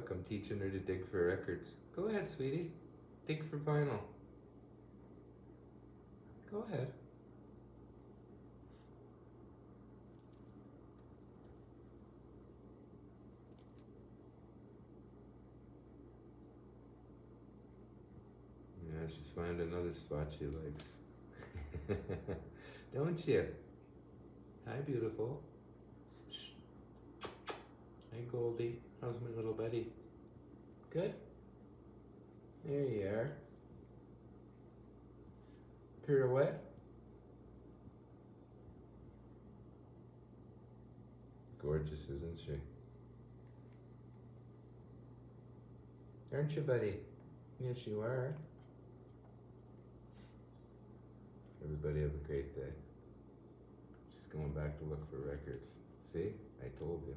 Look, I'm teaching her to dig for records. Go ahead, sweetie. Dig for vinyl. Go ahead. Yeah, she's found another spot she likes. Don't you? Hi, beautiful. Hi, Goldie. How's my little buddy? Good? There you are. Pirouette. Gorgeous, isn't she? Aren't you, buddy? Yes, you are. Everybody have a great day. She's going back to look for records. See? I told you.